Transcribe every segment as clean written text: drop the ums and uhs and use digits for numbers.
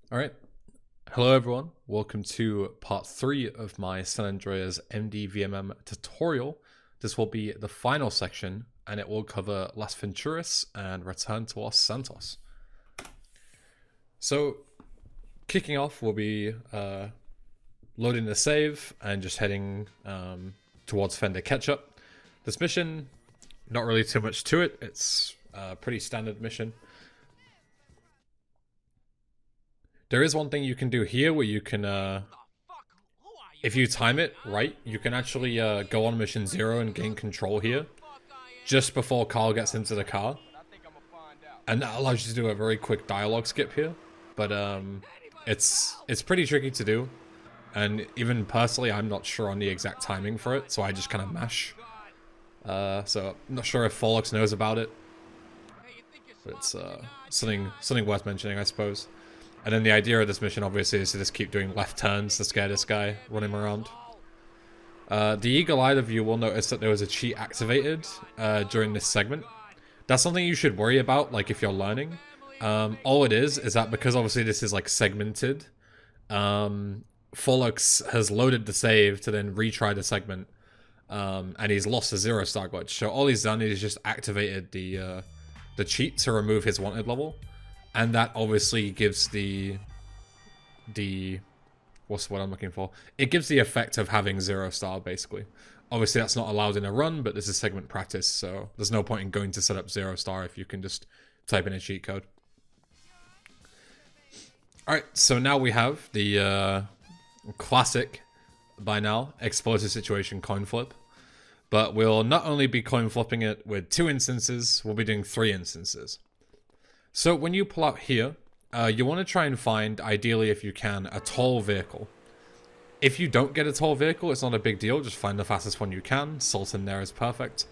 Alright, hello everyone, welcome to part 3 of my San Andreas MDvMM tutorial. This will be the final section and it will cover Las Venturas and Return to Los Santos. So, kicking off, we'll be loading the save and just heading towards Fender Ketchup. This mission, not really too much to it, it's a pretty standard mission. There is one thing you can do here where you can, if you time it right, you can actually go on mission 0 and gain control here just before Carl gets into the car. And that allows you to do a very quick dialogue skip here. But it's pretty tricky to do. And even personally, I'm not sure on the exact timing for it, so I just kind of mash. So I'm not sure if Forlux knows about it. But it's something worth mentioning, I suppose. And then the idea of this mission, obviously, is to just keep doing left turns to scare this guy running around. The eagle-eyed of you will notice that there was a cheat activated during this segment. That's something you should worry about, like, if you're learning. All it is that because, obviously, this is, like, segmented, Forlux has loaded the save to then retry the segment, and he's lost the 0-star glitch. So all he's done is just activated the cheat to remove his wanted level. And that obviously gives the what's what I'm looking for? It gives the effect of having 0-star, basically. Obviously, that's not allowed in a run, but this is segment practice, so there's no point in going to set up 0-star if you can just type in a cheat code. Alright, so now we have the classic, by now, explosive situation coin flip. But we'll not only be coin flipping it with 2 instances, we'll be doing 3 instances. So when you pull out here, you want to try and find, ideally if you can, a tall vehicle. If you don't get a tall vehicle, it's not a big deal. Just find the fastest one you can. Sultan there is perfect.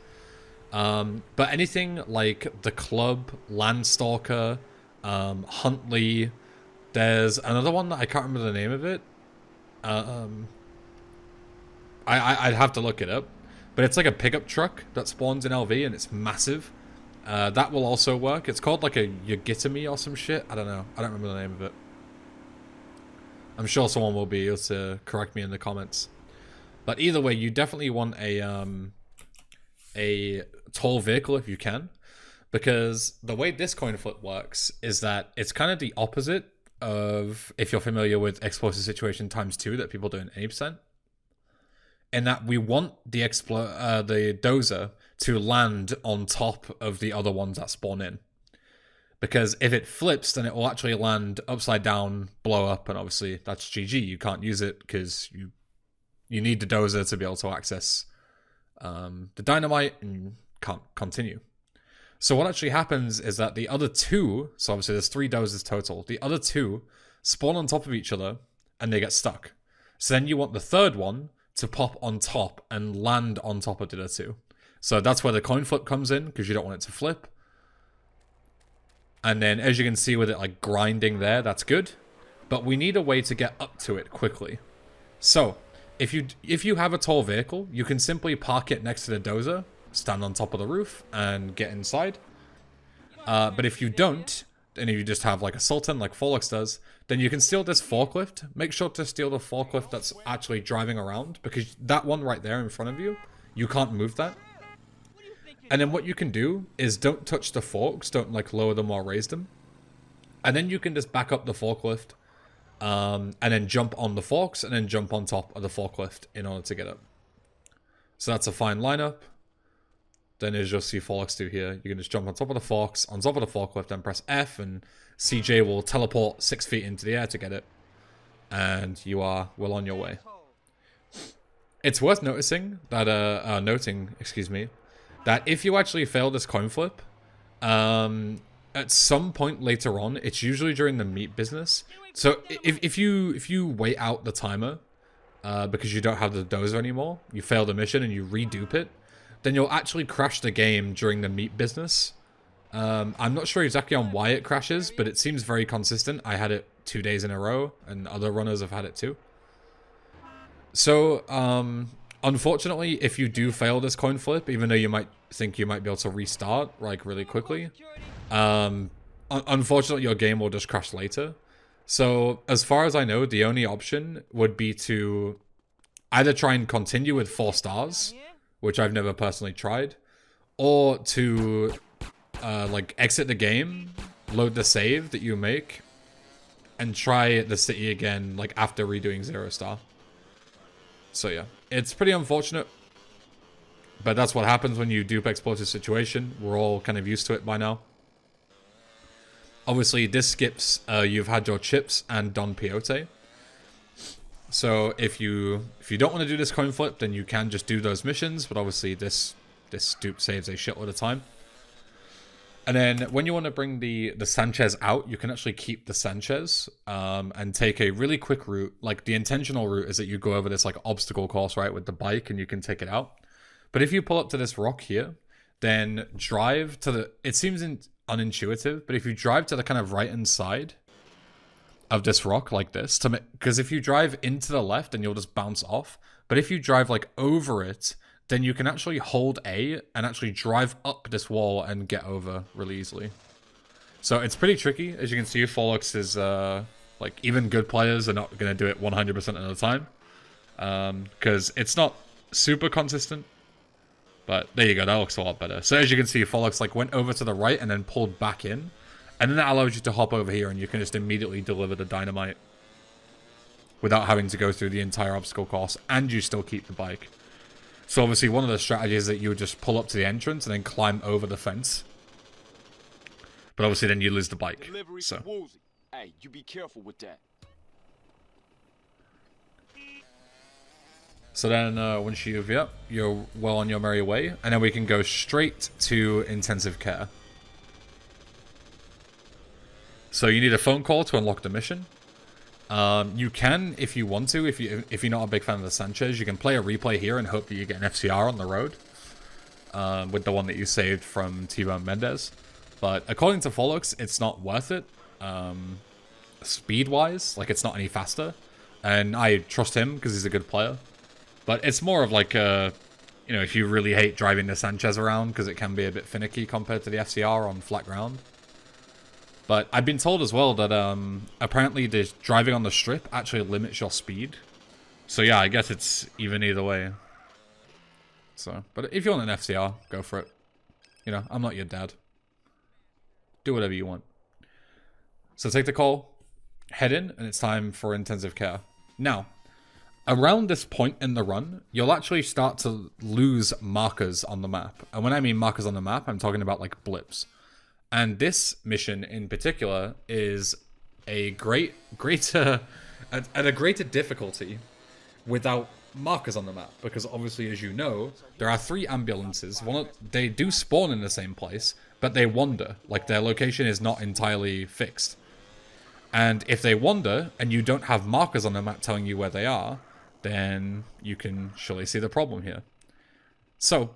But anything like the Club, Landstalker, Huntley, there's another one that I can't remember the name of it. I'd have to look it up. But it's like a pickup truck that spawns in LV and it's massive. That will also work. It's called like a Yagitami or some shit. I don't know. I don't remember the name of it. I'm sure someone will be able to correct me in the comments. But either way, you definitely want a tall vehicle if you can. Because the way this coin flip works is that it's kind of the opposite of, if you're familiar with explosive situation ×2 that people do in 80%. In that we want the dozer to land on top of the other ones that spawn in. Because if it flips, then it will actually land upside down, blow up, and obviously that's GG. You can't use it because you need the dozer to be able to access the dynamite and can't continue. So what actually happens is that the other 2, so obviously there's 3 dozers total, the other 2 spawn on top of each other and they get stuck. So then you want the third one to pop on top and land on top of the other 2. So that's where the coin flip comes in, because you don't want it to flip. And then as you can see with it like grinding there, that's good. But we need a way to get up to it quickly. So if you have a tall vehicle, you can simply park it next to the dozer, stand on top of the roof, and get inside. But if you don't, and you just have like a Sultan like Forlux does, then you can steal this forklift. Make sure to steal the forklift that's actually driving around, because that one right there in front of you, you can't move that. And then what you can do is don't touch the forks, don't like lower them or raise them. And then you can just back up the forklift, and then jump on the forks, and then jump on top of the forklift in order to get up. So that's a fine lineup. Then as you'll see Forlux do here, you can just jump on top of the forks, on top of the forklift, and press F, and CJ will teleport 6 feet into the air to get it. And you are well on your way. It's worth noticing that, that if you actually fail this coin flip, at some point later on, it's usually during the meat business. So if you wait out the timer, because you don't have the dozer anymore, you fail the mission and you redupe it, then you'll actually crash the game during the meat business. I'm not sure exactly on why it crashes, but it seems very consistent. I had it 2 days in a row, and other runners have had it too. So, unfortunately, if you do fail this coin flip, even though you might think you might be able to restart, like, really quickly, unfortunately, your game will just crash later. So as far as I know, the only option would be to either try and continue with 4 stars, which I've never personally tried, or to like exit the game, load the save that you make, and try the city again like after redoing 0 star. So yeah, it's pretty unfortunate, but that's what happens when you dupe exploit a situation. We're all kind of used to it by now. Obviously, this skips you've had your chips and Don Quixote. So if you don't want to do this coin flip, then you can just do those missions. But obviously, this dupe saves a shitload of time. And then when you want to bring the Sanchez out, you can actually keep the Sanchez and take a really quick route. Like the intentional route is that you go over this like obstacle course, right, with the bike, and you can take it out. But if you pull up to this rock here, then drive to the, it seems unintuitive, but if you drive to the kind of right-hand side of this rock like this, because if you drive into the left, then you'll just bounce off. But if you drive like over it, then you can actually hold A and actually drive up this wall and get over really easily. So it's pretty tricky. As you can see, Forlux is, like, even good players are not going to do it 100% of the time. Because it's not super consistent. But there you go, that looks a lot better. So as you can see, Forlux, like, went over to the right and then pulled back in. And then that allows you to hop over here and you can just immediately deliver the dynamite without having to go through the entire obstacle course, and you still keep the bike. So obviously one of the strategies is that you would just pull up to the entrance and then climb over the fence. But obviously then you lose the bike. So hey, you be careful with that. So then once you're well on your merry way, and then we can go straight to intensive care. So you need a phone call to unlock the mission. You can, if you want to, if you're not a big fan of the Sanchez, you can play a replay here and hope that you get an FCR on the road with the one that you saved from T-Bone Mendez. But according to Forlux, it's not worth it speed-wise. Like, it's not any faster. And I trust him because he's a good player. But it's more of like a, you know, if you really hate driving the Sanchez around because it can be a bit finicky compared to the FCR on flat ground. But I've been told as well that apparently the driving on the strip actually limits your speed. So yeah, I guess it's even either way. So, but if you want an FCR, go for it. You know, I'm not your dad. Do whatever you want. So take the call, head in, and it's time for intensive care. Now, around this point in the run, you'll actually start to lose markers on the map. And when I mean markers on the map, I'm talking about like blips. And this mission in particular is a greater difficulty without markers on the map, because obviously, as you know, there are 3 ambulances. They do spawn in the same place, but they wander. Like, their location is not entirely fixed. And if they wander and you don't have markers on the map telling you where they are, then you can surely see the problem here. So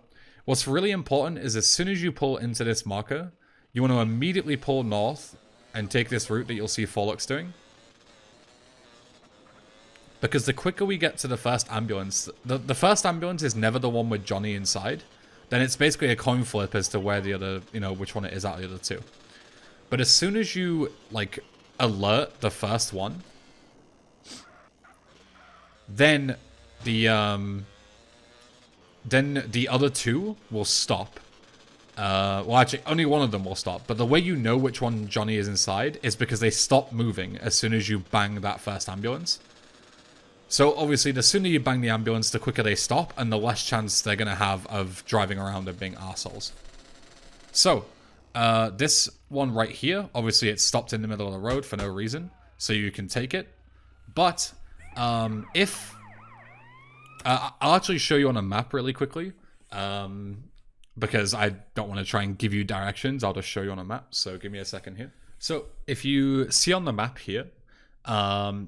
what's really important is as soon as you pull into this marker, you want to immediately pull north and take this route that you'll see Forlux doing. Because the quicker we get to the first ambulance, the first ambulance is never the one with Johnny inside. Then it's basically a coin flip as to where the other, you know, which one it is out of the other 2. But as soon as you, like, alert the first one, then the other 2 will stop. Well, actually, only one of them will stop. But the way you know which one Johnny is inside is because they stop moving as soon as you bang that first ambulance. So, obviously, the sooner you bang the ambulance, the quicker they stop, and the less chance they're going to have of driving around and being arseholes. So, this one right here, obviously, it's stopped in the middle of the road for no reason, so you can take it. But, I'll actually show you on a map really quickly. Because I don't want to try and give you directions, I'll just show you on a map. So give me a second here. So if you see on the map here,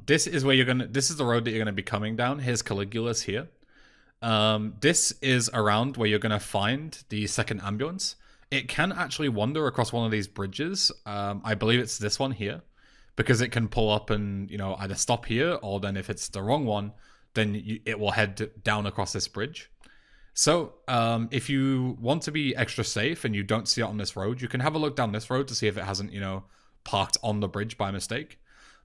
this is where this is the road that you're gonna be coming down. Here's Caligula's here. This is around where you're gonna find the second ambulance. It can actually wander across one of these bridges. I believe it's this one here, because it can pull up and, you know, either stop here, or then if it's the wrong one, then it will head down across this bridge. So, if you want to be extra safe and you don't see it on this road, you can have a look down this road to see if it hasn't, you know, parked on the bridge by mistake.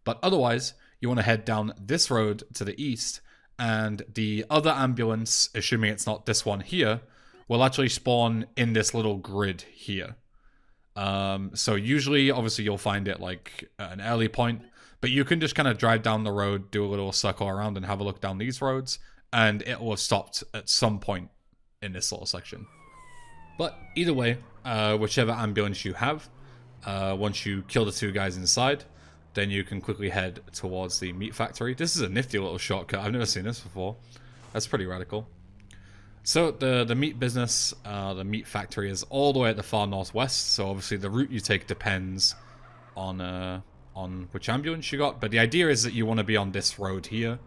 But otherwise, you want to head down this road to the east, and the other ambulance, assuming it's not this one here, will actually spawn in this little grid here. So usually, obviously, you'll find it like at an early point, but you can just kind of drive down the road, do a little circle around, and have a look down these roads, and it will have stopped at some point in this little section. But either way, whichever ambulance you have, once you kill the 2 guys inside, then you can quickly head towards the meat factory. This is a nifty little shortcut. I've never seen this before. That's pretty radical. So the meat business, the meat factory is all the way at the far northwest. So obviously the route you take depends on which ambulance you got. But the idea is that you want to be on this road here.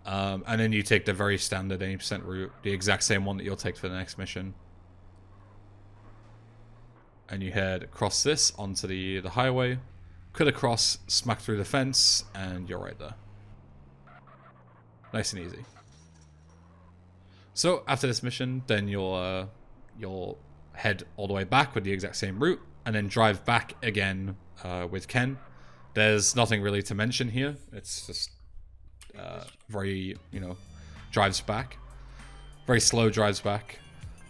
And then you take the very standard 80% route, the exact same one that you'll take for the next mission. And you head across this onto the highway, cut across, smack through the fence, and you're right there. Nice and easy. So after this mission, then you'll head all the way back with the exact same route, and then drive back again with Ken. There's nothing really to mention here. It's just very, drives back. Very slow drives back.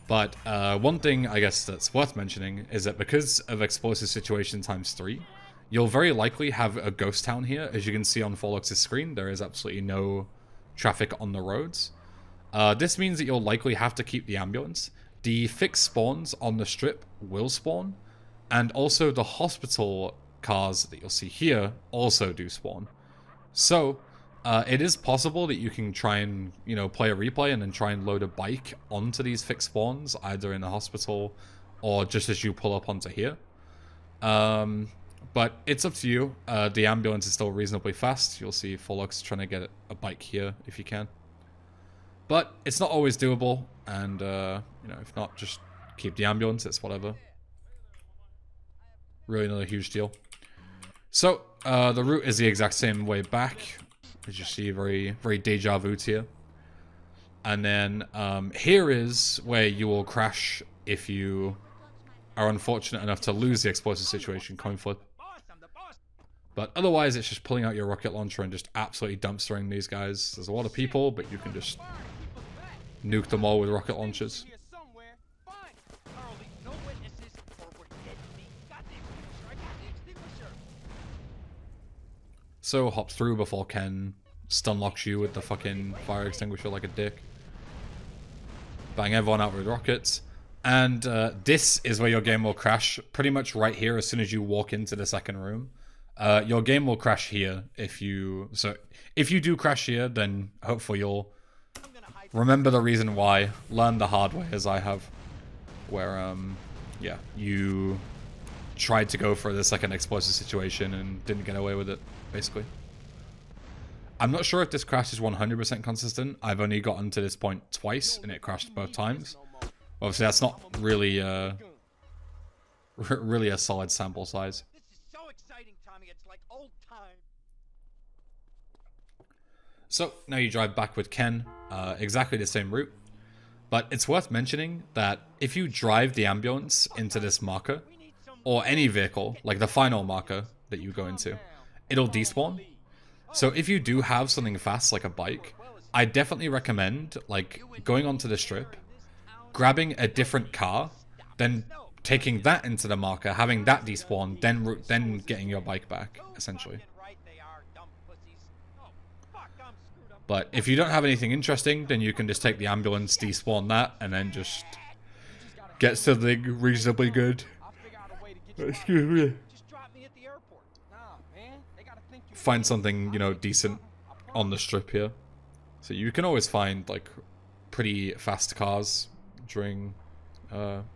But one thing I guess that's worth mentioning is that because of explosive situation ×3, you'll very likely have a ghost town here. As you can see on Forlux's screen, there is absolutely no traffic on the roads. This means that you'll likely have to keep the ambulance. The fixed spawns on the strip will spawn, and also the hospital cars that you'll see here also do spawn. So it is possible that you can try and, play a replay and then try and load a bike onto these fixed spawns, either in the hospital or just as you pull up onto here. But it's up to you. The ambulance is still reasonably fast. You'll see Forlux trying to get a bike here if you can. But it's not always doable, and, if not, just keep the ambulance. It's whatever. Really not a huge deal. So, the route is the exact same way back. As you see, very, very deja vu here. And then here is where you will crash if you are unfortunate enough to lose the explosive situation, coin flip. But otherwise, it's just pulling out your rocket launcher and just absolutely dumpstering these guys. There's a lot of people, but you can just nuke them all with rocket launchers. So hop through before Ken stun locks you with the fucking fire extinguisher like a dick. Bang everyone out with rockets. And this is where your game will crash. Pretty much right here as soon as you walk into the second room. Your game will crash here if you... So if you do crash here, then hopefully you'll remember the reason why. Learn the hard way as I have. Where, yeah, you tried to go for the second explosive situation and didn't get away with it, basically. I'm not sure if this crash is 100% consistent. I've only gotten to this point twice and it crashed both times. Obviously that's not really really a solid sample size. This is so exciting, Tommy. It's like old times. So now you drive back with Ken, exactly the same route. But it's worth mentioning that if you drive the ambulance into this marker, or any vehicle, like the final marker that you go into, it'll despawn. So if you do have something fast like a bike, I definitely recommend like going onto the strip, grabbing a different car, then taking that into the marker, having that despawn, then getting your bike back, essentially. But if you don't have anything interesting, then you can just take the ambulance, despawn that, and then just get something reasonably good. Excuse me. Find something, decent on the strip here. So you can always find, like, pretty fast cars during LV.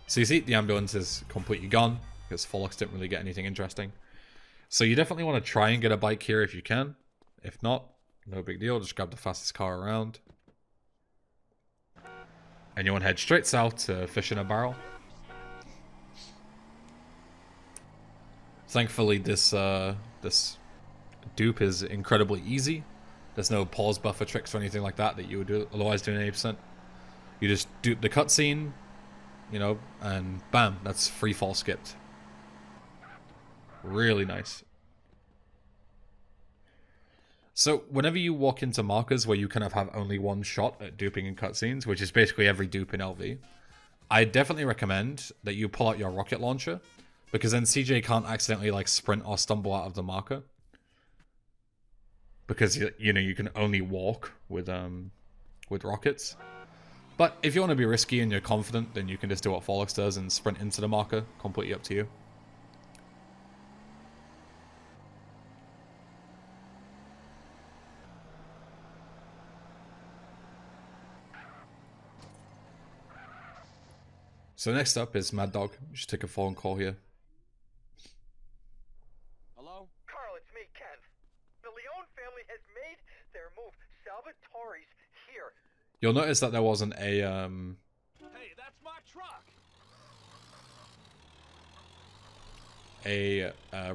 So you see, the ambulance is completely gone, because Forlux didn't really get anything interesting. So you definitely want to try and get a bike here if you can. If not, no big deal, just grab the fastest car around. And you want to head straight south to Fish in a Barrel. Thankfully, this dupe is incredibly easy. There's no pause buffer tricks or anything like that you would otherwise do in 80%. You just dupe the cutscene, you know, and bam, that's free fall skipped. Really nice. So whenever you walk into markers where you kind of have only one shot at duping in cutscenes, which is basically every dupe in LV, I definitely recommend that you pull out your rocket launcher, because then CJ can't accidentally like sprint or stumble out of the marker. Because you know you can only walk with rockets. But if you want to be risky and you're confident, then you can just do what Forlux does and sprint into the marker. Completely up to you. So next up is Mad Dog. Just take a phone call here. Hello? Carl, it's me, Ken. The Leone family has made their move. Salvatore's here. You'll notice that there wasn't a Hey, that's my truck.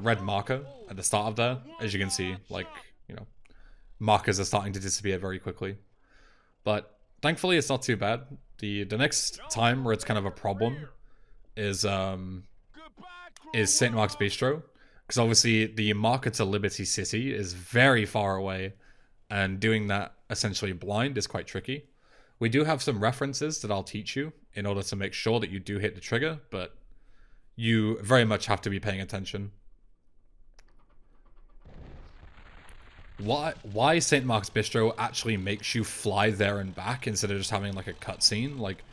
red marker at the start of there. As you can see, like, you know, markers are starting to disappear very quickly. But thankfully it's not too bad. The next time where it's kind of a problem is St. Mark's Bistro. Because obviously the marker to Liberty City is very far away, and doing that essentially blind is quite tricky. We do have some references that I'll teach you in order to make sure that you do hit the trigger, but you very much have to be paying attention. Why St. Mark's Bistro actually makes you fly there and back instead of just having like a cutscene, like,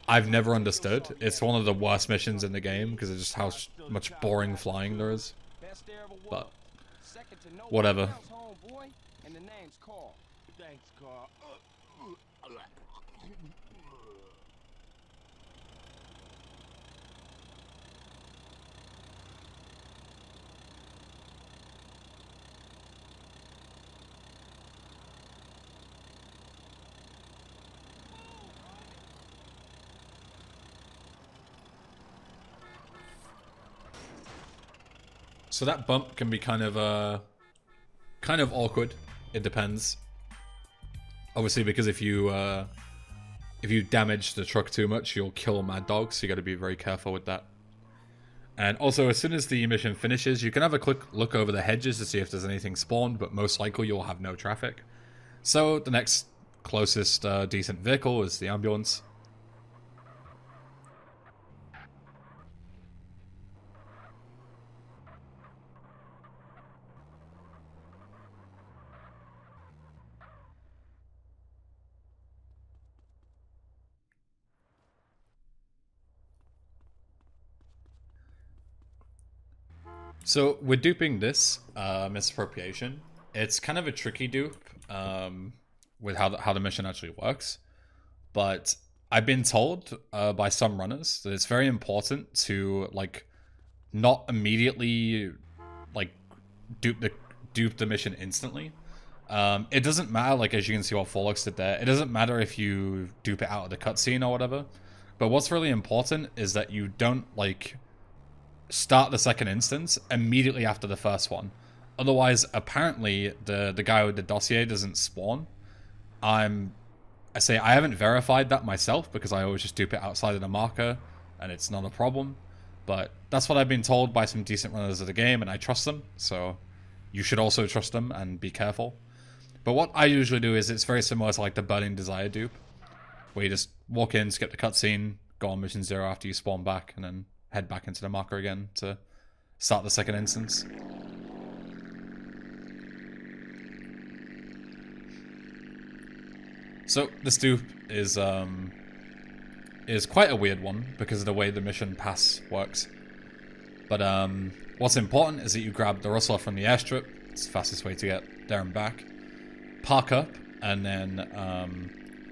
I've never understood. It's one of the worst missions in the game because of just how much boring flying there is. But whatever. Thanks, Carl. So that bump can be kind of awkward. It depends. Obviously, because if you damage the truck too much, you'll kill Mad Dog, so you got to be very careful with that. And also, as soon as the mission finishes, you can have a quick look over the hedges to see if there's anything spawned, but most likely you'll have no traffic. So the next closest decent vehicle is the ambulance. So we're duping this misappropriation. It's kind of a tricky dupe with how the mission actually works, but I've been told by some runners that it's very important to like not immediately like dupe the mission instantly. It doesn't matter, like, as you can see what Forlux did there, it doesn't matter if you dupe it out of the cutscene or whatever, but what's really important is that you don't like start the second instance immediately after the first one. Otherwise, apparently, the guy with the dossier doesn't spawn. I haven't verified that myself because I always just dupe it outside of the marker and it's not a problem. But that's what I've been told by some decent runners of the game, and I trust them. So you should also trust them and be careful. But what I usually do is it's very similar to like the Burning Desire dupe, where you just walk in, skip the cutscene, go on mission 0 after you spawn back, and then head back into the marker again to start the second instance. So this dupe is quite a weird one because of the way the mission pass works. But what's important is that you grab the rustler from the airstrip. It's the fastest way to get there and back. Park up, and then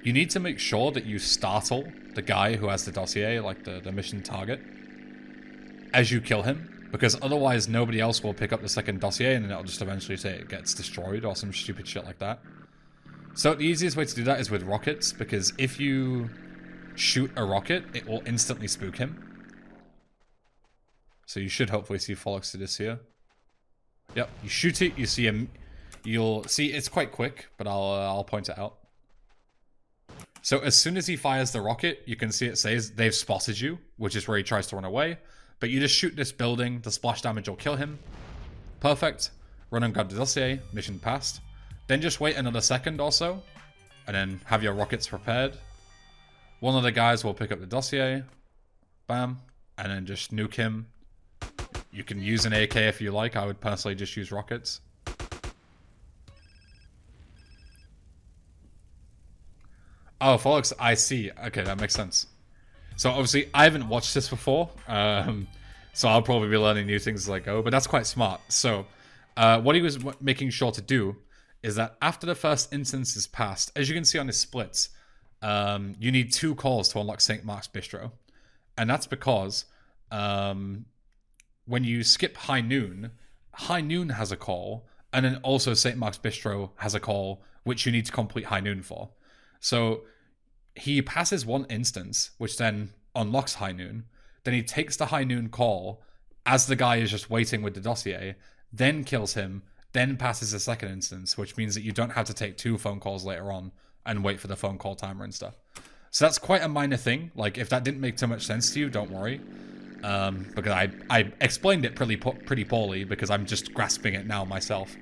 you need to make sure that you startle the guy who has the dossier, like the mission target, as you kill him, because otherwise nobody else will pick up the second dossier and then it'll just eventually say it gets destroyed or some stupid shit like that. So the easiest way to do that is with rockets, because if you shoot a rocket, it will instantly spook him. So you should hopefully see Forlux to this here. Yep, you shoot it, you see him, you'll see it's quite quick, but I'll point it out. So as soon as he fires the rocket, you can see it says they've spotted you, which is where he tries to run away. But you just shoot this building, the splash damage will kill him. Perfect. Run and grab the dossier, mission passed. Then just wait another second or so, and then have your rockets prepared. One of the guys will pick up the dossier, bam, and then just nuke him. You can use an AK if you like. I would personally just use rockets. Oh, Folks, I see. Okay, that makes sense. So obviously, I haven't watched this before, so I'll probably be learning new things as I go, but that's quite smart. So what he was making sure to do is that after the first instance is passed, as you can see on his splits, you need 2 calls to unlock St. Mark's Bistro. And that's because when you skip High Noon has a call, and then also St. Mark's Bistro has a call, which you need to complete High Noon for. So he passes one instance, which then unlocks High Noon. Then he takes the High Noon call as the guy is just waiting with the dossier, then kills him, then passes the second instance, which means that you don't have to take 2 phone calls later on and wait for the phone call timer and stuff. So that's quite a minor thing. Like, if that didn't make too much sense to you, don't worry. Because I explained it pretty poorly because I'm just grasping it now myself.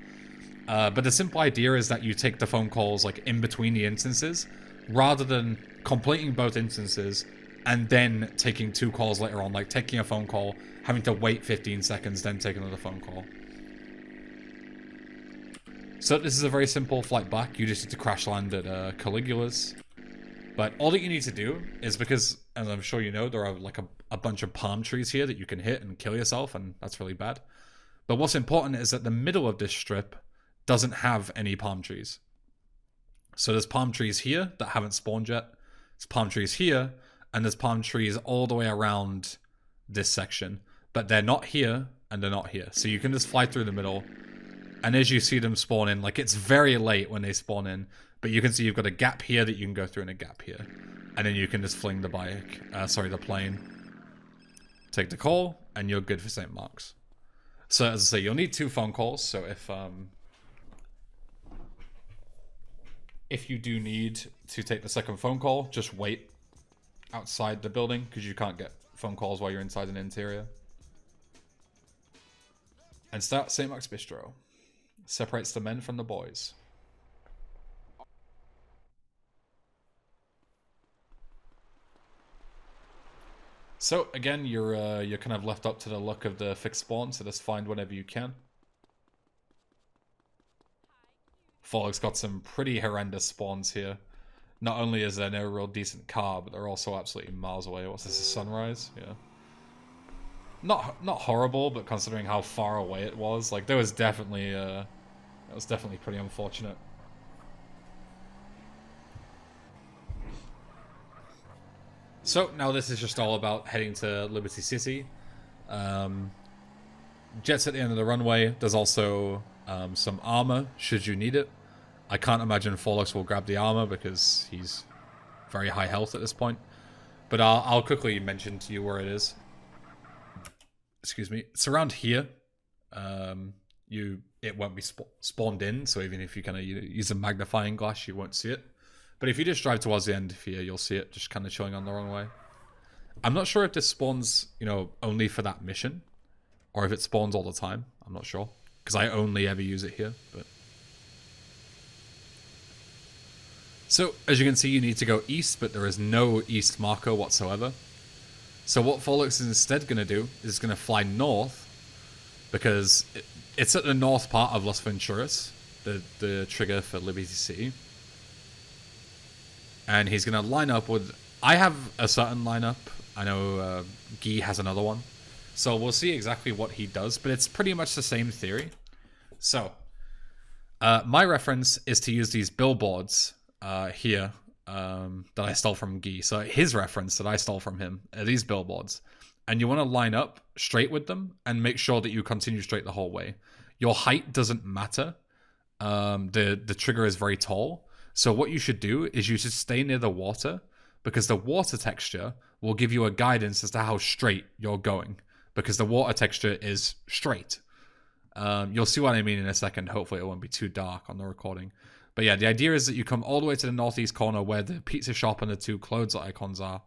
But the simple idea is that you take the phone calls like in between the instances, rather than completing both instances and then taking 2 calls later on, like taking a phone call, having to wait 15 seconds, then take another phone call. So this is a very simple flight back. You just need to crash land at Caligula's. But all that you need to do is, because, as I'm sure you know, there are like a bunch of palm trees here that you can hit and kill yourself, and that's really bad. But what's important is that the middle of this strip doesn't have any palm trees. So there's palm trees here that haven't spawned yet. There's palm trees here, and there's palm trees all the way around this section. But they're not here, and they're not here. So you can just fly through the middle. And as you see them spawn in, like, it's very late when they spawn in, but you can see you've got a gap here that you can go through and a gap here. And then you can just fling the the plane. Take the call, and you're good for St. Mark's. So as I say, you'll need 2 phone calls, so if you do need to take the second phone call, just wait outside the building, because you can't get phone calls while you're inside an interior. And start St. Mark's Bistro. Separates the men from the boys. So again, you're kind of left up to the luck of the fixed spawn, so just find whatever you can. Fallout's got some pretty horrendous spawns here. Not only is there no real decent car, but they're also absolutely miles away. What's this, a sunrise? Yeah. Not horrible, but considering how far away it was, like, that was definitely pretty unfortunate. So now this is just all about heading to Liberty City. Jets at the end of the runway. There's also some armor should you need it. I can't imagine Forlux will grab the armor because he's very high health at this point. But I'll quickly mention to you where it is. Excuse me. It's around here. It won't be spawned in, so even if you kind of use a magnifying glass, you won't see it. But if you just drive towards the end of here, you'll see it just kind of chilling on the runway. I'm not sure if this spawns, only for that mission, or if it spawns all the time. I'm not sure, because I only ever use it here. But so, as you can see, you need to go east, but there is no east marker whatsoever. So what Forlux is instead going to do is going to fly north, because it's at the north part of Las Venturas, the trigger for Liberty City. And he's going to line up with... I have a certain lineup. I know Guy has another one. So we'll see exactly what he does, but it's pretty much the same theory. So, my reference is to use these billboards here that I stole from Guy. So his reference that I stole from him are these billboards. And you want to line up straight with them and make sure that you continue straight the whole way. Your height doesn't matter. The trigger is very tall. So what you should do is you should stay near the water, because the water texture will give you a guidance as to how straight you're going, because the water texture is straight. You'll see what I mean in a second. Hopefully it won't be too dark on the recording. But yeah, the idea is that you come all the way to the northeast corner where the pizza shop and the 2 clothes icons are,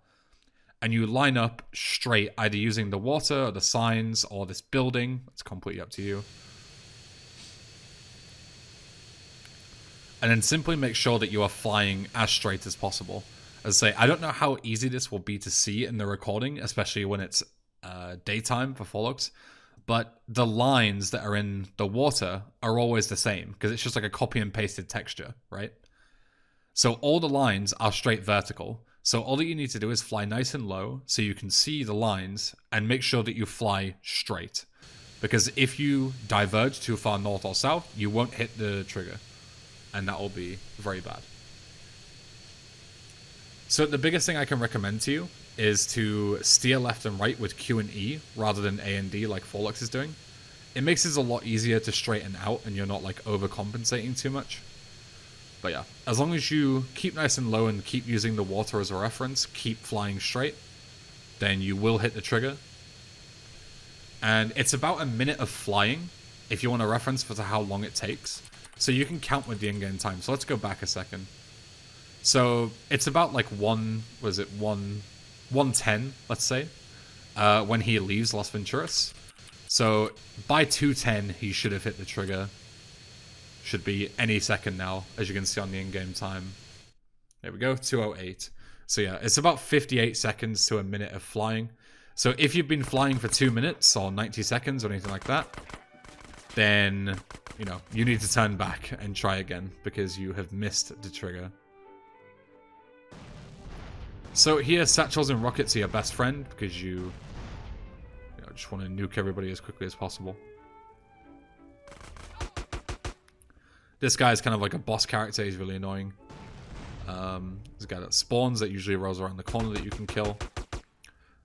and you line up straight, either using the water or the signs or this building. It's completely up to you. And then simply make sure that you are flying as straight as possible. As I say, I don't know how easy this will be to see in the recording, especially when it's daytime for Forlux, but the lines that are in the water are always the same, because it's just like a copy and pasted texture, right? So all the lines are straight vertical. So all that you need to do is fly nice and low so you can see the lines, and make sure that you fly straight. Because if you diverge too far north or south, you won't hit the trigger. And that will be very bad. So the biggest thing I can recommend to you is to steer left and right with Q and E rather than A and D like Forlux is doing. It makes it a lot easier to straighten out and you're not like overcompensating too much. But yeah, as long as you keep nice and low and keep using the water as a reference, keep flying straight, then you will hit the trigger. And it's about a minute of flying if you want a reference for how long it takes. So you can count with the in-game time. So let's go back a second. So it's about like 110, let's say, when he leaves Las Venturas. So by 2:10, he should have hit the trigger. Should be any second now, as you can see on the in-game time. There we go, 2:08. So yeah, it's about 58 seconds to a minute of flying. So if you've been flying for 2 minutes or 90 seconds or anything like that, then, you know, you need to turn back and try again because you have missed the trigger. So here, satchels and rockets are your best friend because you just want to nuke everybody as quickly as possible. This guy is kind of like a boss character. He's really annoying. There's a guy that spawns that usually rolls around the corner that you can kill.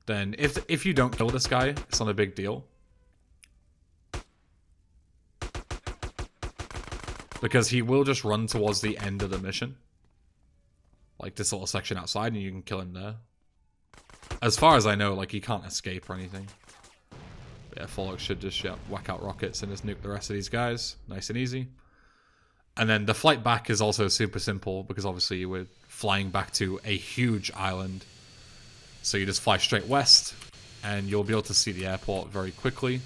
Then if you don't kill this guy, it's not a big deal. Because he will just run towards the end of the mission. Like this little section outside, and you can kill him there. As far as I know, like, he can't escape or anything. But yeah, Forlux should just whack out rockets and just nuke the rest of these guys. Nice and easy. And then the flight back is also super simple, because obviously we're flying back to a huge island. So you just fly straight west, and you'll be able to see the airport very quickly.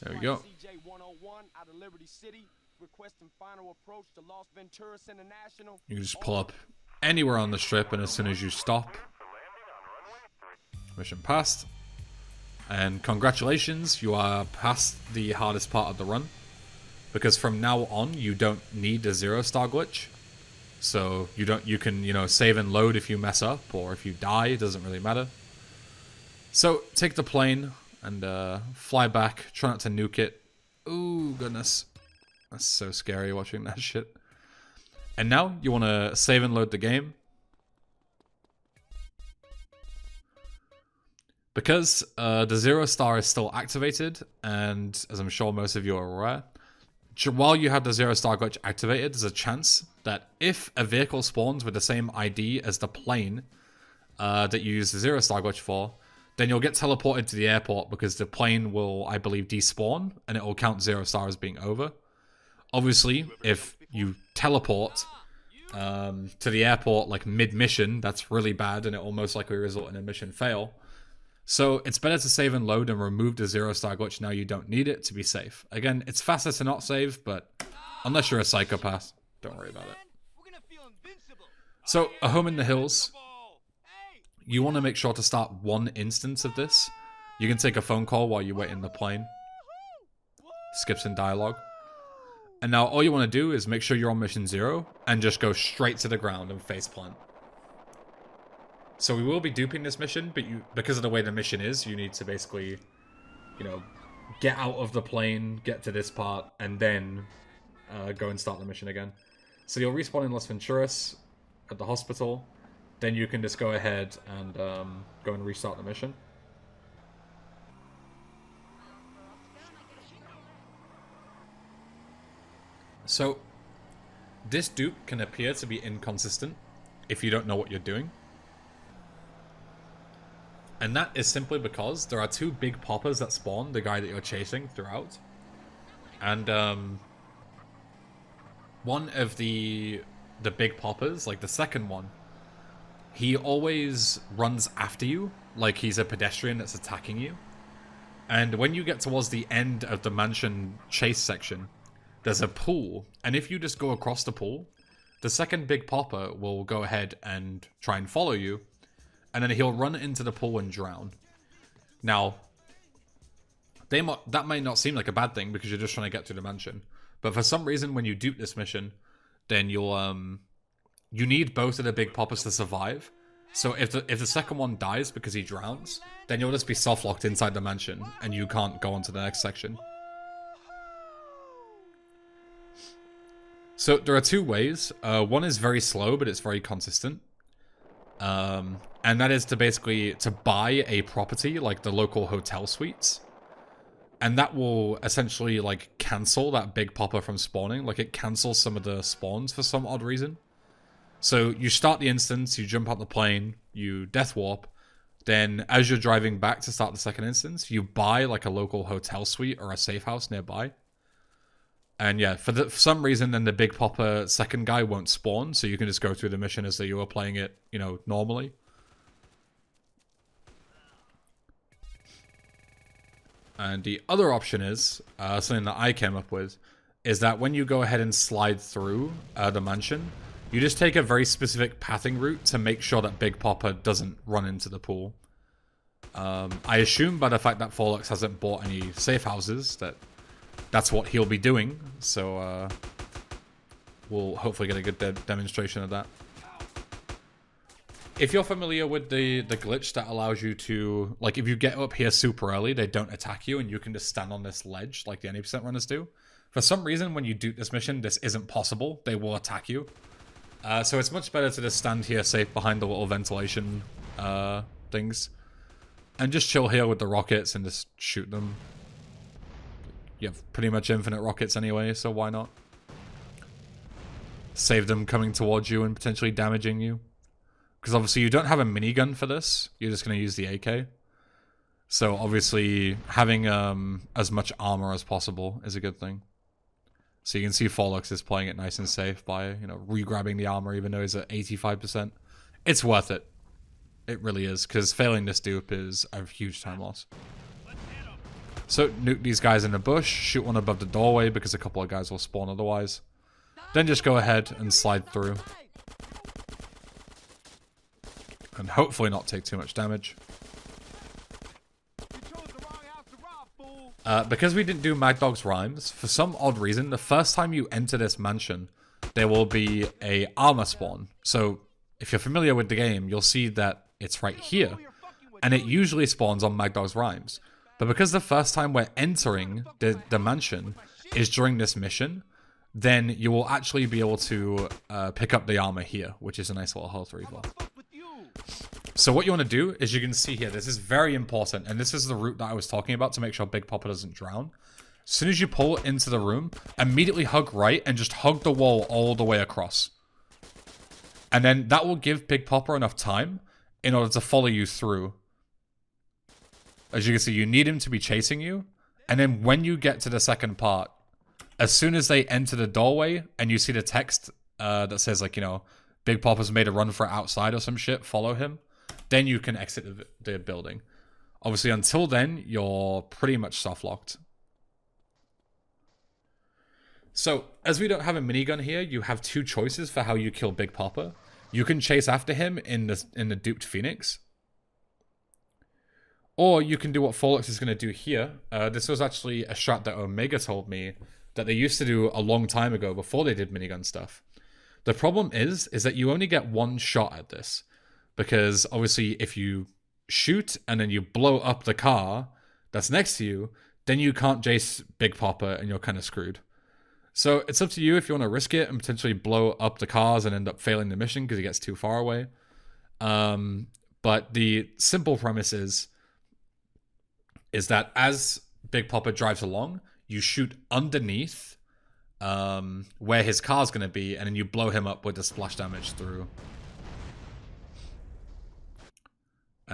There we go. Out of Liberty City, requesting final approach to Las Venturas International. You can just pull up anywhere on the strip, and as soon as you stop, mission passed. And congratulations, you are past the hardest part of the run. Because from now on, you don't need a 0-star glitch. So you can, you know, save and load if you mess up, or if you die, it doesn't really matter. So take the plane and fly back. Try not to nuke it. Ooh, goodness. That's so scary watching that shit. And now you want to save and load the game. Because the 0-star is still activated, and as I'm sure most of you are aware, while you have the 0-star glitch activated, there's a chance that if a vehicle spawns with the same ID as the plane that you use the 0-star glitch for, then you'll get teleported to the airport because the plane will, I believe, despawn, and it will count 0-star as being over. Obviously, if you teleport to the airport like mid-mission, that's really bad, and it will most likely result in a mission fail. So it's better to save and load and remove the 0-star glitch now you don't need it to be safe. Again, it's faster to not save, but unless you're a psychopath, don't worry about it. So, a home in the hills. You want to make sure to start one instance of this. You can take a phone call while you wait in the plane. Skips in dialogue. And now all you want to do is make sure you're on mission 0 and just go straight to the ground and faceplant. So we will be duping this mission, but because of the way the mission is, you need to basically, you know, get out of the plane, get to this part, and then go and start the mission again. So you'll respawn in Las Venturas at the hospital. Then you can just go ahead and go and restart the mission. So this dupe can appear to be inconsistent if you don't know what you're doing. And that is simply because there are two big poppers that spawn the guy that you're chasing throughout. And one of the big poppers, like the second one, he always runs after you like he's a pedestrian that's attacking you. And when you get towards the end of the mansion chase section, there's a pool, and if you just go across the pool, the second big popper will go ahead and try and follow you, and then he'll run into the pool and drown. Now, that might not seem like a bad thing because you're just trying to get to the mansion, but for some reason when you dupe this mission, then you need both of the big poppers to survive. So if the second one dies because he drowns, then you'll just be soft-locked inside the mansion, and you can't go on to the next section. So there are two ways. One is very slow, but it's very consistent. And that is to basically to buy a property like the local hotel suites. And that will essentially like cancel that big popper from spawning. Like it cancels some of the spawns for some odd reason. So you start the instance, you jump out the plane, you death warp. Then as you're driving back to start the second instance, you buy like a local hotel suite or a safe house nearby. And yeah, for some reason, then the big popper second guy won't spawn, so you can just go through the mission as though you were playing it, you know, normally. And the other option is, something that I came up with, is that when you go ahead and slide through the mansion, you just take a very specific pathing route to make sure that Big Popper doesn't run into the pool. I assume by the fact that Forlux hasn't bought any safe houses that that's what he'll be doing, so we'll hopefully get a good demonstration of that. If you're familiar with the glitch that allows you to, like, if you get up here super early, they don't attack you, and you can just stand on this ledge like the 80% runners do. For some reason, when you do this mission, this isn't possible. They will attack you. So it's much better to just stand here safe behind the little ventilation things. And just chill here with the rockets and just shoot them. You have pretty much infinite rockets anyway, so why not? Save them coming towards you and potentially damaging you. Because obviously you don't have a minigun for this. You're just going to use the AK. So obviously having as much armor as possible is a good thing. So you can see Forlux is playing it nice and safe by, you know, re-grabbing the armor even though he's at 85%. It's worth it. It really is, because failing this dupe is a huge time loss. So nuke these guys in the bush, shoot one above the doorway because a couple of guys will spawn otherwise. Then just go ahead and slide through. And hopefully not take too much damage. Because we didn't do Mad Dog's rhymes, for some odd reason, the first time you enter this mansion, there will be a armor spawn. So if you're familiar with the game, you'll see that it's right here. And it usually spawns on Mad Dog's rhymes. But because the first time we're entering the mansion is during this mission, then you will actually be able to pick up the armor here, which is a nice little health refill. So what you want to do is you can see here, this is very important, and this is the route that I was talking about to make sure Big Popper doesn't drown. As soon as you pull into the room, immediately hug right and just hug the wall all the way across. And then that will give Big Popper enough time in order to follow you through. As you can see, you need him to be chasing you, and then when you get to the second part, as soon as they enter the doorway and you see the text that says, like, you know, Big Popper's made a run for outside or some shit, follow him. Then you can exit the building. Obviously, until then, you're pretty much soft-locked. So, as we don't have a minigun here, you have two choices for how you kill Big Popper. You can chase after him in the duped Phoenix. Or you can do what Forlux is going to do here. This was actually a strat that Omega told me that they used to do a long time ago before they did minigun stuff. The problem is that you only get one shot at this. Because obviously if you shoot and then you blow up the car that's next to you, then you can't chase Big Popper and you're kind of screwed. So it's up to you if you want to risk it and potentially blow up the cars and end up failing the mission because he gets too far away. But the simple premise is that as Big Popper drives along, you shoot underneath where his car's going to be, and then you blow him up with the splash damage through.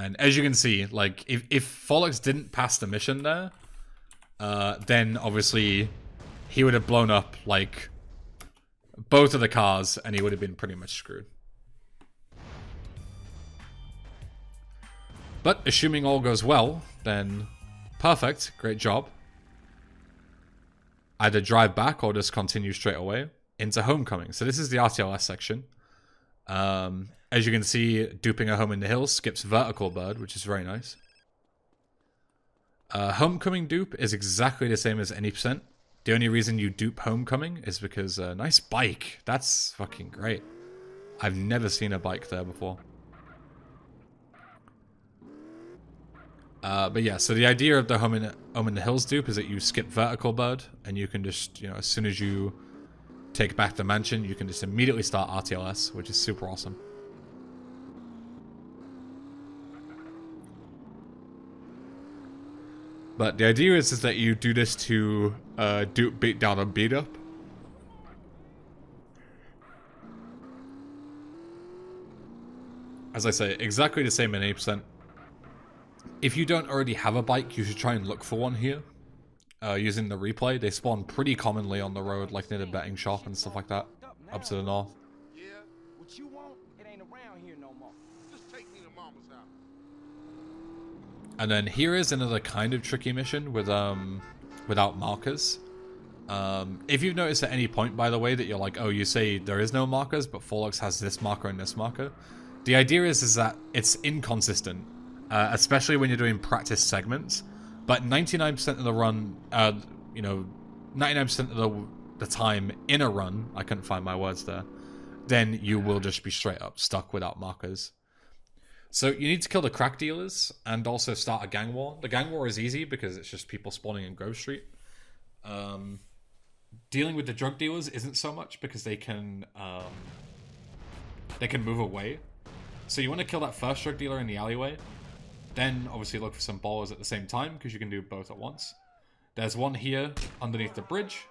And as you can see, like, if Follux didn't pass the mission there, then obviously he would have blown up, like, both of the cars, and he would have been pretty much screwed. But assuming all goes well, then perfect, great job. Either drive back or just continue straight away into Homecoming. So this is the RTLS section. As you can see, duping a home in the hills skips vertical bird, which is very nice. Homecoming dupe is exactly the same as any %. The only reason you dupe Homecoming is because nice bike. That's fucking great. I've never seen a bike there before. But yeah, so the idea of the home in the hills dupe is that you skip vertical bird, and you can just, you know, as soon as you take back the mansion, you can just immediately start RTLS, which is super awesome. But the idea is that you do this to dupe beat down and beat up. As I say, exactly the same in 8%. If you don't already have a bike, you should try and look for one here. Using the replay, they spawn pretty commonly on the road, like near the betting shop and stuff like that, up to the north. Yeah, what you want, it ain't around here no more. Just take me to mama's house. And then here is another kind of tricky mission with without markers. If you've noticed at any point, by the way, that you're like, oh, you say there is no markers, but Follux has this marker and this marker. The idea is that it's inconsistent, especially when you're doing practice segments. But 99% of the run, you know, 99% of the time in a run, I couldn't find my words there, then you will just be straight up stuck without markers. So you need to kill the crack dealers and also start a gang war. The gang war is easy because it's just people spawning in Grove Street. Dealing with the drug dealers isn't so much because they can move away. So you want to kill that first drug dealer in the alleyway. Then obviously look for some ballers at the same time because you can do both at once. There's one here underneath the bridge.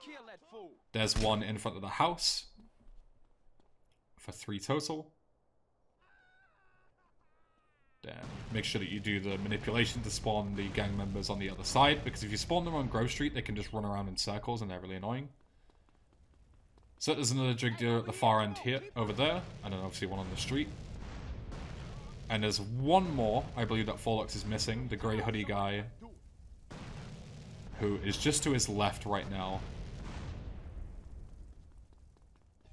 There's one in front of the house. For 3 total. Then make sure that you do the manipulation to spawn the gang members on the other side, because if you spawn them on Grove Street, they can just run around in circles and they're really annoying. So there's another drug dealer at the far end here, over there, and then obviously one on the street. And there's one more, I believe, that Follux is missing, the grey hoodie guy, who is just to his left right now.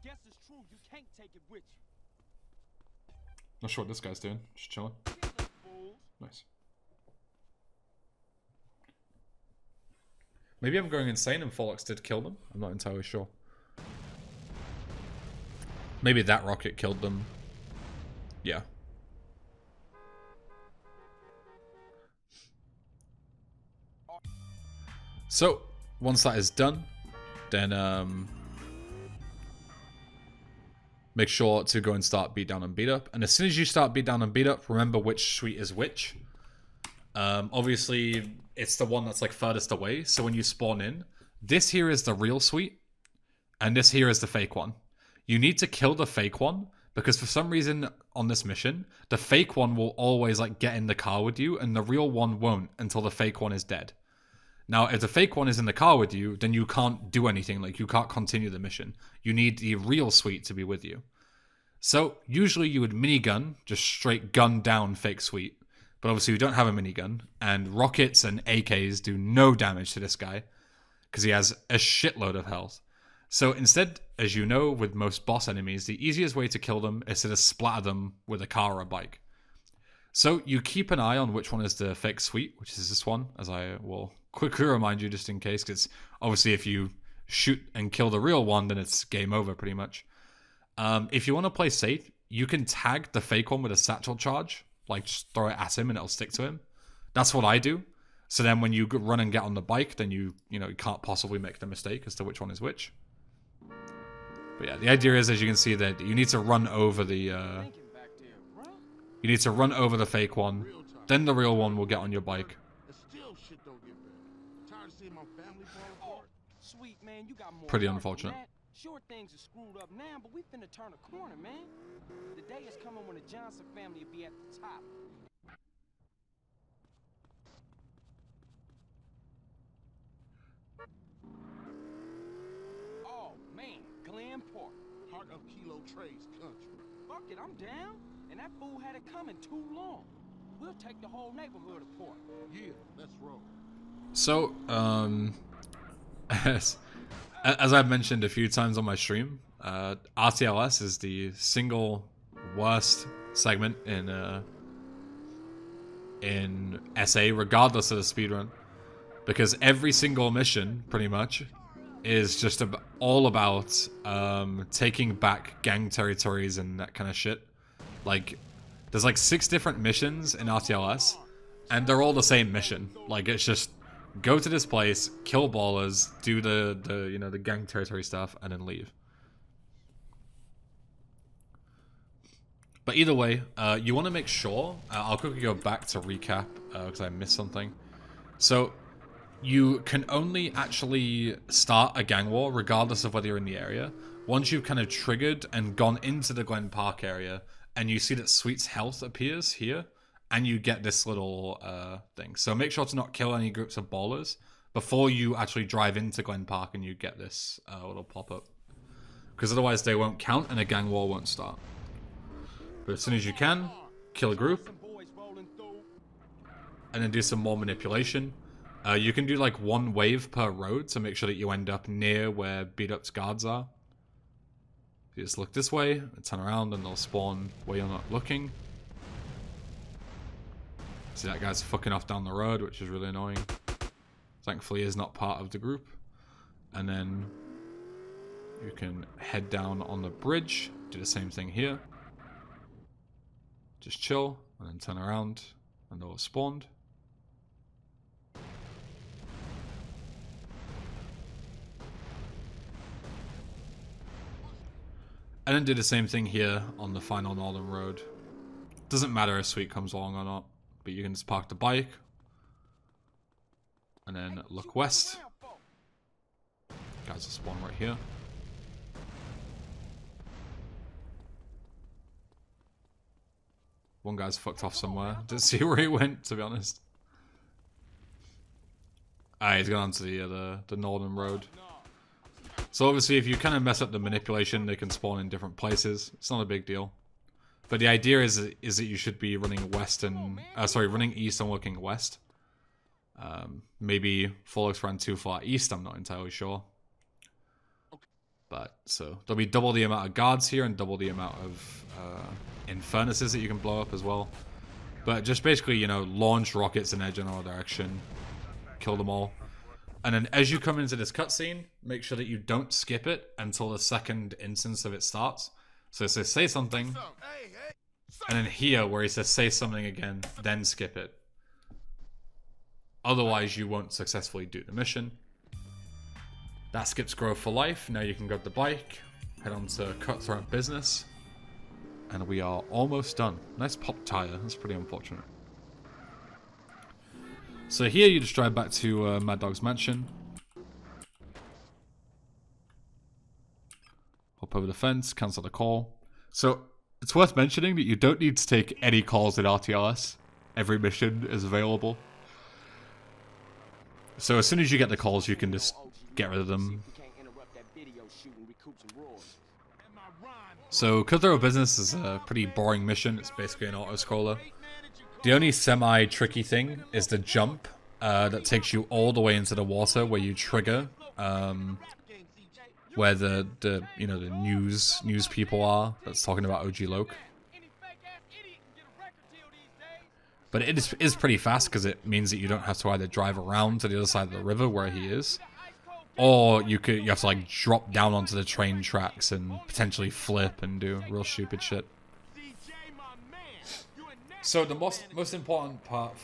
Guess it's true, you can't take it with you. Not sure what this guy's doing, just chilling. Nice. Maybe I'm going insane and Follux did kill them. I'm not entirely sure. Maybe that rocket killed them. Yeah. So, once that is done, then make sure to go and start beat down and beat up. And as soon as you start beat down and beat up, remember which suite is which. Obviously, it's the one that's like furthest away. So when you spawn in, this here is the real suite, and this here is the fake one. You need to kill the fake one, because for some reason on this mission, the fake one will always like get in the car with you, and the real one won't until the fake one is dead. Now, if the fake one is in the car with you, then you can't do anything, like you can't continue the mission. You need the real suite to be with you. So, usually you would minigun, just straight gun down fake suite. But obviously we don't have a minigun, and rockets and AKs do no damage to this guy, because he has a shitload of health. So instead, as you know, with most boss enemies, the easiest way to kill them is to just splatter them with a car or a bike. So you keep an eye on which one is the fake suite, which is this one, as I will quickly remind you just in case, because obviously if you shoot and kill the real one, then it's game over pretty much. If you want to play safe, you can tag the fake one with a satchel charge, like just throw it at him and it'll stick to him. That's what I do. So then when you run and get on the bike, then you can't possibly make the mistake as to which one is which. But yeah, the idea is, as you can see, that you need to run over the you need to run over the fake one, then the real one will get on your bike. Pretty unfortunate. Sure, things are screwed up now, but we finna turn a corner, man. The day is coming when the Johnson family will be at the top. of Kilo Trey's country. Fuck it, I'm down. And that fool had it coming too long. We'll take the whole neighborhood apart. Yeah, let's roll. So, as I've mentioned a few times on my stream, RTLS is the single worst segment in SA, regardless of the speedrun, because every single mission, pretty much, is just all about taking back gang territories and that kind of shit. Like, there's like 6 different missions in RTLS, and they're all the same mission. Like, it's just go to this place, kill ballers, do the gang territory stuff, and then leave. But either way, you want to make sure, I'll quickly go back to recap, because I missed something. So, you can only actually start a gang war, regardless of whether you're in the area, once you've kind of triggered and gone into the Glen Park area, and you see that Sweet's health appears here, and you get this little thing. So make sure to not kill any groups of ballers before you actually drive into Glen Park and you get this little pop-up. Because otherwise they won't count and a gang war won't start. But as soon as you can, kill a group. And then do some more manipulation. You can do like 1 wave per road to make sure that you end up near where beat-up's guards are. You just look this way, and turn around, and they'll spawn where you're not looking. See, that guy's fucking off down the road, which is really annoying. Thankfully, he's not part of the group. And then you can head down on the bridge, do the same thing here. Just chill, and then turn around, and they'll have spawned. And then do the same thing here on the final northern road. Doesn't matter if Sweet comes along or not, but you can just park the bike. And then look west. Guys will spawn right here. One guy's fucked off somewhere. Didn't see where he went, to be honest. He's gone onto the northern road. So obviously if you kind of mess up the manipulation, they can spawn in different places. It's not a big deal. But the idea is that you should be running west and... running east and looking west. Maybe Forlux ran too far east, I'm not entirely sure. But, so, there'll be double the amount of guards here and double the amount of infernuses that you can blow up as well. But just basically, you know, launch rockets in their general direction. Kill them all. And then as you come into this cutscene, make sure that you don't skip it until the second instance of it starts. So it says say something, and then here where he says say something again, then skip it. Otherwise you won't successfully do the mission. That skips growth for life. Now you can grab the bike, head on to Cutthroat Business, and we are almost done. Nice pop tire, that's pretty unfortunate. So here you just drive back to Mad Dog's mansion. Hop over the fence, cancel the call. So it's worth mentioning that you don't need to take any calls in RTLS. Every mission is available. So as soon as you get the calls, you can just get rid of them. So Cutthroat Business is a pretty boring mission. It's basically an auto-scroller. The only semi-tricky thing is the jump that takes you all the way into the water where you trigger where the news people are that's talking about OG Loke. But it is pretty fast because it means that you don't have to either drive around to the other side of the river where he is, or you have to like drop down onto the train tracks and potentially flip and do real stupid shit. So the most important part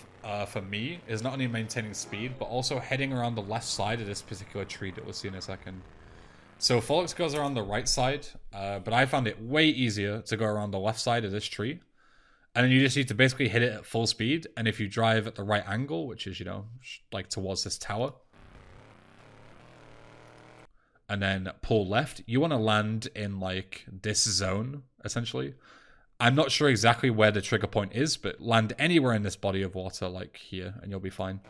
for me is not only maintaining speed, but also heading around the left side of this particular tree that we'll see in a second. So Forlux goes around the right side, but I found it way easier to go around the left side of this tree. And then you just need to basically hit it at full speed, and if you drive at the right angle, which is, you know, like towards this tower, and then pull left, you want to land in like this zone, essentially. I'm not sure exactly where the trigger point is, but land anywhere in this body of water, like here, and you'll be fine.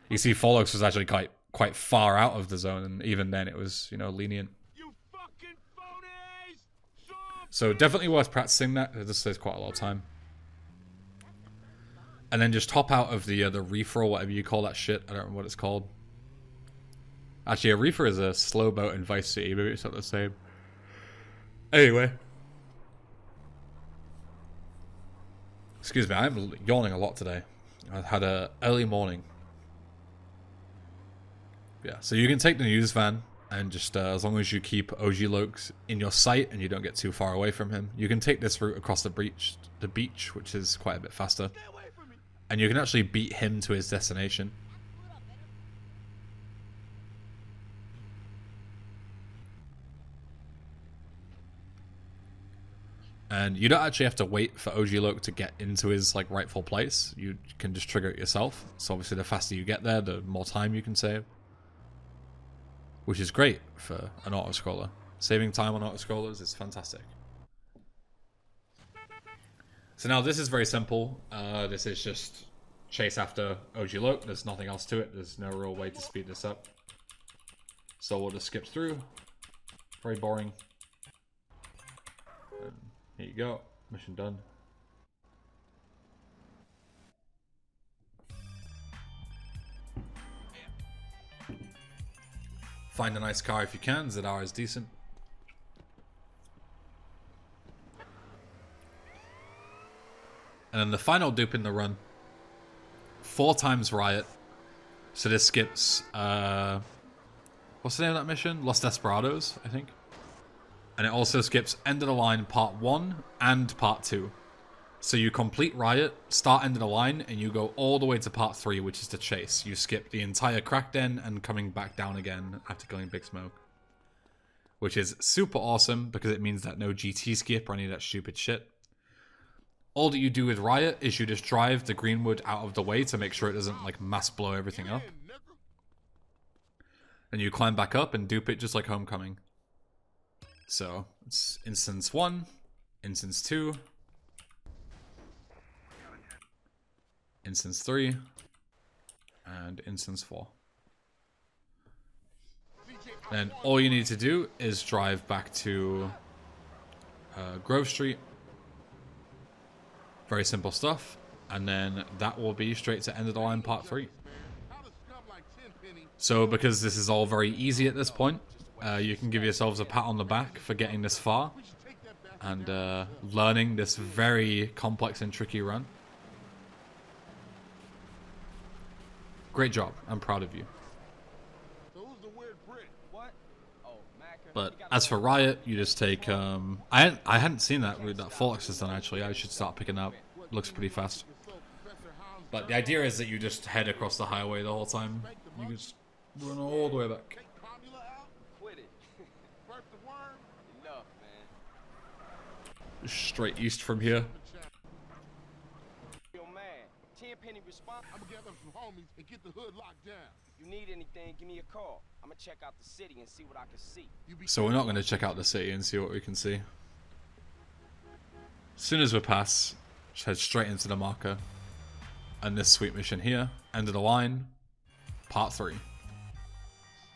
You see, Forlux was actually quite far out of the zone, and even then it was, you know, lenient. You fucking phony! So definitely worth practicing that. It just saves quite a lot of time. And then just hop out of the reefer or whatever you call that shit. I don't remember what it's called. Actually, a reefer is a slow boat in Vice City. Maybe it's not the same. Anyway. Excuse me, I'm yawning a lot today. I had a early morning. Yeah, so you can take the news van and just as long as you keep OG Lokes in your sight and you don't get too far away from him, you can take this route across the beach, which is quite a bit faster. And you can actually beat him to his destination. And you don't actually have to wait for OG Loke to get into his like rightful place. You can just trigger it yourself. So obviously the faster you get there, the more time you can save. Which is great for an auto-scroller. Saving time on auto-scrollers is fantastic. So now this is very simple. This is just chase after OG Loke. There's nothing else to it. There's no real way to speed this up. So we'll just skip through. Very boring. And here you go. Mission done. Find a nice car if you can. ZR is decent. And then the final dupe in the run. 4 times Riot. So this skips... what's the name of that mission? Los Desperados, I think. And it also skips End of the Line Part 1 and Part 2. So you complete Riot, start End of the Line, and you go all the way to Part 3, which is the chase. You skip the entire crack den and coming back down again after killing Big Smoke. Which is super awesome, because it means that no GT skip or any of that stupid shit. All that you do with Riot is you just drive the Greenwood out of the way to make sure it doesn't like mass blow everything up. And you climb back up and dupe it just like Homecoming. So, it's Instance 1, Instance 2, Instance 3, and Instance 4. Then all you need to do is drive back to Grove Street. Very simple stuff. And then that will be straight to End of the Line Part 3. So because this is all very easy at this point, you can give yourselves a pat on the back for getting this far. And learning this very complex and tricky run. Great job. I'm proud of you. But as for Riot, you just take... I hadn't seen that route that Folex has done, actually. I should start picking up. Looks pretty fast. But the idea is that you just head across the highway the whole time. You just run all the way back. Straight east from here. I'm gonna gather some homies and get the hood locked down. If you need anything, give me a call. I'm gonna check out the city and see what I can see. So we're not going to check out the city and see what we can see. As soon as we pass, just head straight into the marker. And this sweet mission here, End of the Line, Part 3.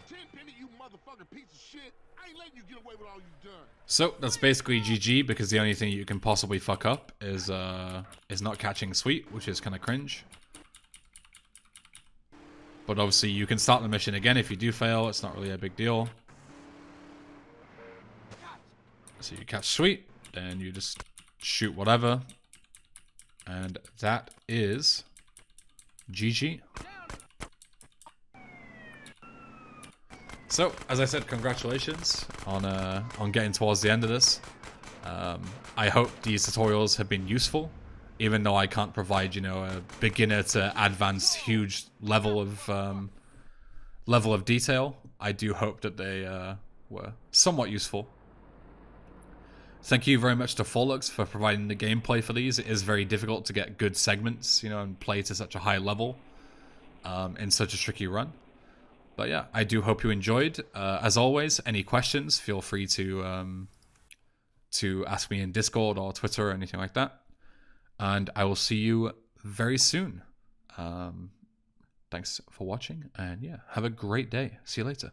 Tenpenny, you motherfucking piece of shit. I ain't letting you get away with all you've done. So that's basically GG, because the only thing you can possibly fuck up is not catching Sweet, which is kind of cringe. But obviously you can start the mission again if you do fail. It's not really a big deal. So you catch Sweet, then you just shoot whatever. And that is GG. So, as I said, congratulations on getting towards the end of this. I hope these tutorials have been useful, even though I can't provide, you know, a beginner to advanced huge level of detail. I do hope that they were somewhat useful. Thank you very much to Forlux for providing the gameplay for these. It is very difficult to get good segments, you know, and play to such a high level in such a tricky run. But yeah, I do hope you enjoyed. As always, any questions, feel free to ask me in Discord or Twitter or anything like that. And I will see you very soon. Thanks for watching, and yeah, have a great day. See you later.